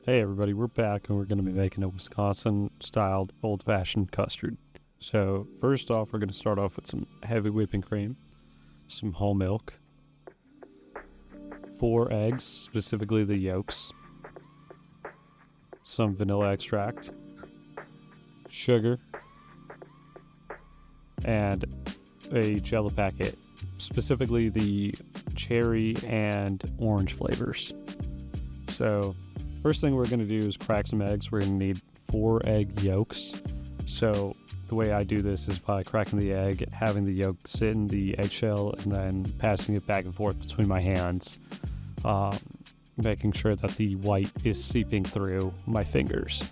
Hey everybody, we're back and we're going to be making a Wisconsin styled old fashioned custard. So first off, we're going to start off with some heavy whipping cream, some whole milk, 4 eggs, specifically the yolks, some vanilla extract, sugar, and a Jello packet, specifically the cherry and orange flavors. So first thing we're going to do is crack some eggs. We're going to need 4 egg yolks. So the way I do this is by cracking the egg, having the yolk sit in the eggshell, and then passing it back and forth between my hands, making sure that the white is seeping through my fingers.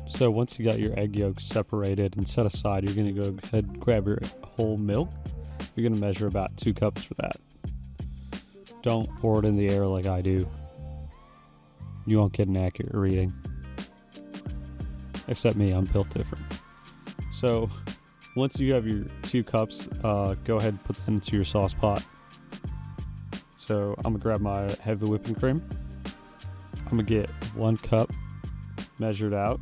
So once you got your egg yolks separated and set aside, you're going to go ahead and grab your whole milk. You're going to measure about 2 cups for that. Don't pour it in the air like I do. You won't get an accurate reading. Except me, I'm built different. So once you have your 2 cups, go ahead and put that into your sauce pot. So I'm gonna grab my heavy whipping cream. I'm gonna get 1 cup measured out.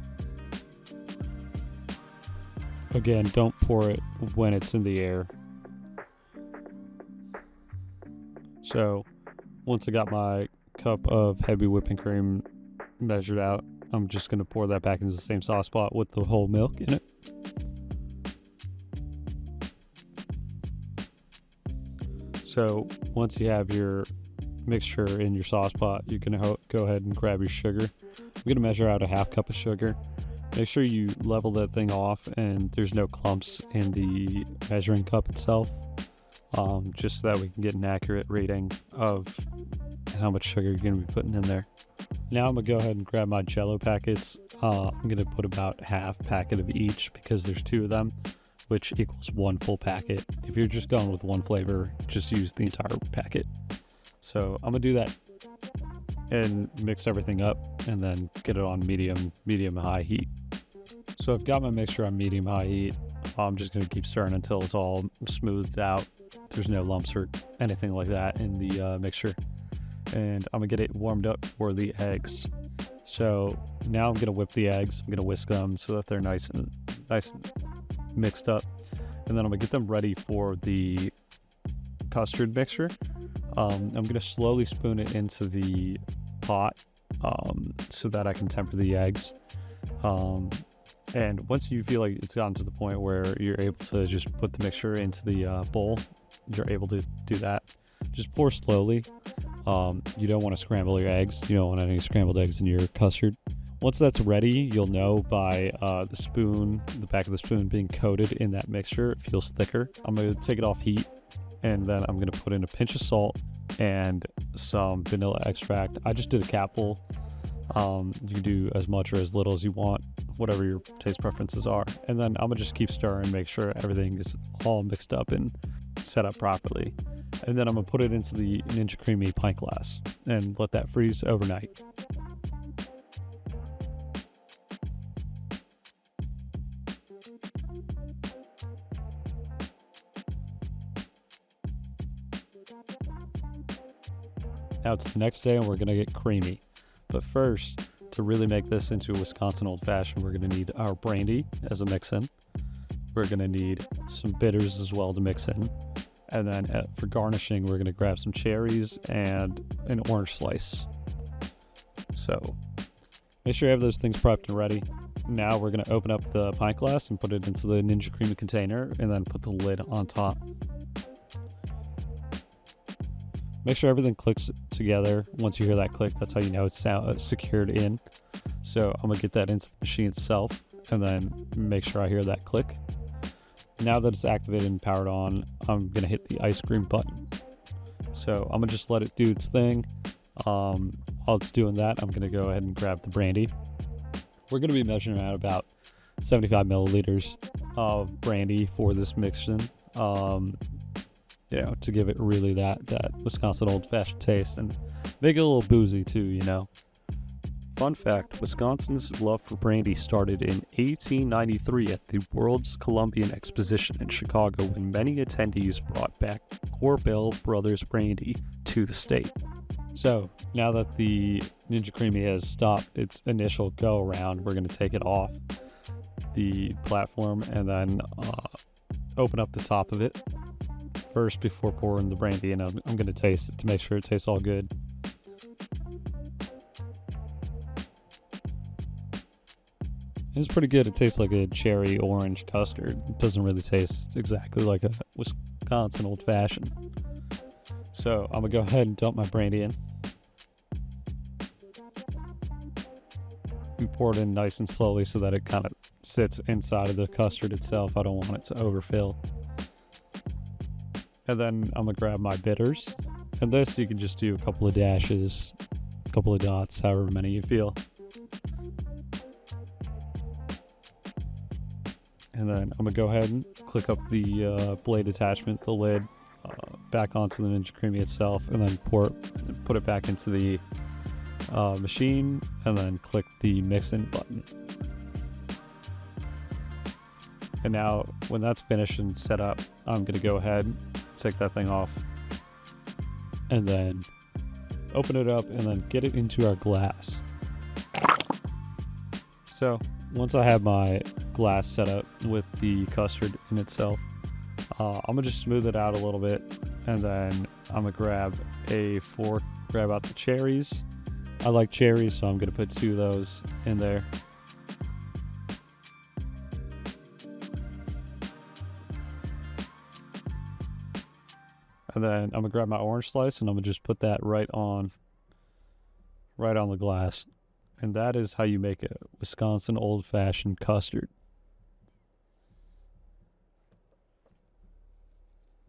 Again, don't pour it when it's in the air. So once I got my cup of heavy whipping cream measured out, I'm just going to pour that back into the same sauce pot with the whole milk in it. So once you have your mixture in your sauce pot, you can go ahead and grab your sugar. I'm going to measure out a 1/2 cup of sugar. Make sure you level that thing off and there's no clumps in the measuring cup itself. Just so that we can get an accurate reading of how much sugar you're going to be putting in there. Now I'm going to go ahead and grab my Jello packets. I'm going to put about 1/2 packet of each because there's 2 of them, which equals 1 full packet. If you're just going with 1 flavor, just use the entire packet. So I'm going to do that and mix everything up and then get it on medium high heat. So I've got my mixture on medium high heat. I'm just going to keep stirring until it's all smoothed out. There's no lumps or anything like that in the mixture. And I'm going to get it warmed up for the eggs. So now I'm going to whip the eggs. I'm going to whisk them so that they're nice and mixed up. And then I'm going to get them ready for the custard mixture. I'm going to slowly spoon it into the pot so that I can temper the eggs. And once you feel like it's gotten to the point where you're able to just put the mixture into the bowl, you're able to do that. Just pour slowly. You don't want to scramble your eggs. You don't want any scrambled eggs in your custard. Once that's ready, you'll know by the back of the spoon being coated in that mixture. It feels thicker. I'm going to take it off heat, and then I'm going to put in a pinch of salt and some vanilla extract. I just did a capful. You can do as much or as little as you want, whatever your taste preferences are. And then I'm gonna just keep stirring, make sure everything is all mixed up and set up properly. And then I'm gonna put it into the Ninja Creamy pint glass and let that freeze overnight. Now it's the next day and we're gonna get creamy. But first, to really make this into a Wisconsin Old Fashioned, we're going to need our brandy as a mix-in. We're going to need some bitters as well to mix in. And then for garnishing, we're going to grab some cherries and an orange slice. So make sure you have those things prepped and ready. Now we're going to open up the pint glass and put it into the Ninja Creamy container and then put the lid on top. Make sure everything clicks together. Once you hear that click, that's how you know it's secured in. So I'm going to get that into the machine itself and then make sure I hear that click. Now that it's activated and powered on, I'm going to hit the ice cream button. So I'm going to just let it do its thing. While it's doing that, I'm going to go ahead and grab the brandy. We're going to be measuring out about 75 milliliters of brandy for this mixin'. To give it really that Wisconsin Old Fashioned taste and make it a little boozy too, fun fact, Wisconsin's love for brandy started in 1893 at the World's Columbian Exposition in Chicago when many attendees brought back Corbell Brothers brandy to the state. So, now that the Ninja Creamy has stopped its initial go-around, we're going to take it off the platform and then open up the top of it first before pouring the brandy in. I'm going to taste it to make sure it tastes all good. It's pretty good. It tastes like a cherry orange custard. It doesn't really taste exactly like a Wisconsin Old Fashioned. So I'm going to go ahead and dump my brandy in. And pour it in nice and slowly so that it kind of sits inside of the custard itself. I don't want it to overfill. And then I'm going to grab my bitters. And this you can just do a couple of dashes, a couple of dots, however many you feel. And then I'm going to go ahead and click up the blade attachment, the lid, back onto the Ninja Creamy itself, and then put it back into the machine, and then click the mix-in button. And now, when that's finished and set up, I'm going to go ahead and take that thing off, and then open it up, and then get it into our glass. So, once I have my glass set up with the custard in itself, I'm going to just smooth it out a little bit, and then I'm going to grab a fork, grab out the cherries. I like cherries, so I'm going to put 2 of those in there. And then I'm going to grab my orange slice, and I'm going to just put that right on the glass. And that is how you make a Wisconsin Old Fashioned Custard.